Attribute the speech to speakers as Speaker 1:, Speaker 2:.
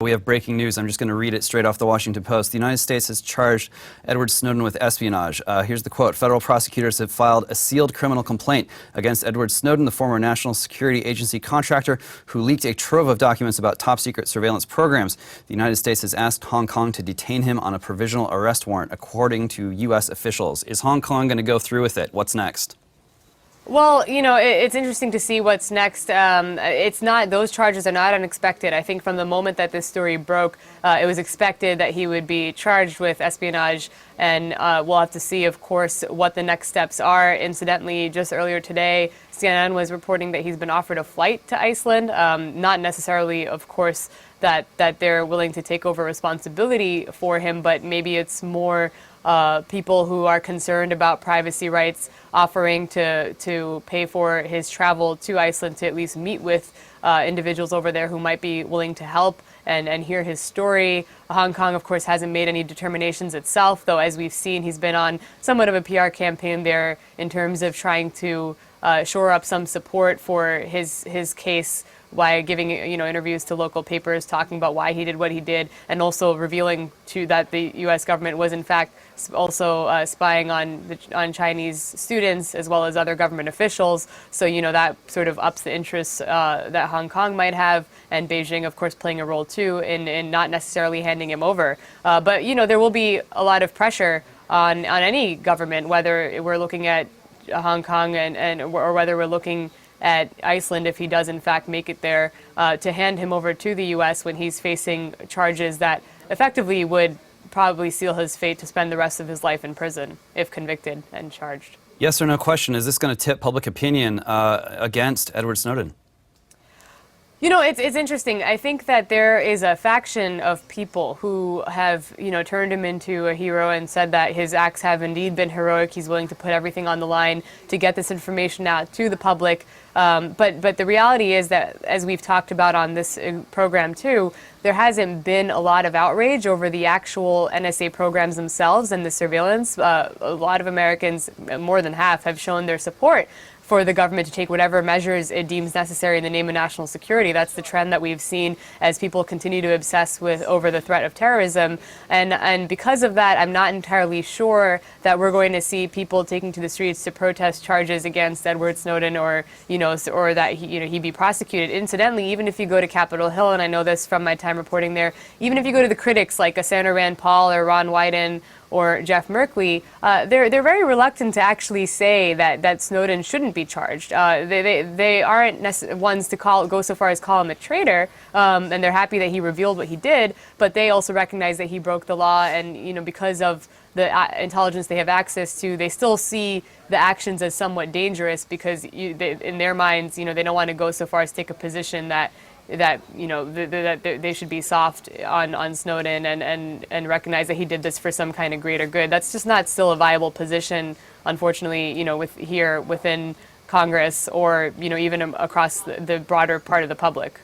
Speaker 1: We have breaking news. I'm just going to read it straight off the Washington Post. The United States has charged Edward Snowden with espionage. Here's the quote. Federal prosecutors have filed a sealed criminal complaint against Edward Snowden, the former National Security Agency contractor who leaked a trove of documents about top-secret surveillance programs. The United States has asked Hong Kong to detain him on a provisional arrest warrant, according to U.S. officials. Is Hong Kong going to go through with it? What's next?
Speaker 2: Well, it's interesting to see what's next. Those charges are not unexpected. I think from the moment that this story broke, it was expected that he would be charged with espionage, and we'll have to see, of course, what the next steps are. Incidentally, just earlier today, CNN was reporting that he's been offered a flight to Iceland, not necessarily, of course, that they're willing to take over responsibility for him, but maybe it's more people who are concerned about privacy rights offering to pay for his travel to Iceland to at least meet with individuals over there who might be willing to help and hear his story. Hong Kong, of course, hasn't made any determinations itself, though, as we've seen, he's been on somewhat of a PR campaign there in terms of trying to shore up some support for his case by giving interviews to local papers, talking about why he did what he did, and also revealing that the U.S. government was in fact also spying on Chinese students as well as other government officials. So that sort of ups the interests that Hong Kong might have, and Beijing, of course, playing a role too in not necessarily handing him over. But there will be a lot of pressure on any government, whether we're looking at Hong Kong or whether we're looking at Iceland, if he does in fact make it there, to hand him over to the U.S. when he's facing charges that effectively would probably seal his fate to spend the rest of his life in prison if convicted and charged.
Speaker 1: Yes or no question, is this going to tip public opinion against Edward Snowden?
Speaker 2: It's interesting. I think that there is a faction of people who have, turned him into a hero and said that his acts have indeed been heroic. He's willing to put everything on the line to get this information out to the public. But the reality is that, as we've talked about on this program too, there hasn't been a lot of outrage over the actual NSA programs themselves and the surveillance. A lot of Americans, more than half, have shown their support for the government to take whatever measures it deems necessary in the name of national security. That's the trend that we've seen as people continue to obsess over the threat of terrorism. And because of that, I'm not entirely sure that we're going to see people taking to the streets to protest charges against Edward Snowden or that he be prosecuted. Incidentally, even if you go to Capitol Hill, and I know this from my time reporting there, even if you go to the critics like Sandra Rand Paul or Ron Wyden or Jeff Merkley, they're very reluctant to actually say that Snowden shouldn't be charged. They aren't ones to go so far as call him a traitor, and they're happy that he revealed what he did, but they also recognize that he broke the law, and because of the intelligence they have access to, they still see the actions as somewhat dangerous because in their minds, they don't want to go so far as take a position that they should be soft on Snowden and recognize that he did this for some kind of greater good. That's just not still a viable position, unfortunately, within Congress or even across the broader part of the public.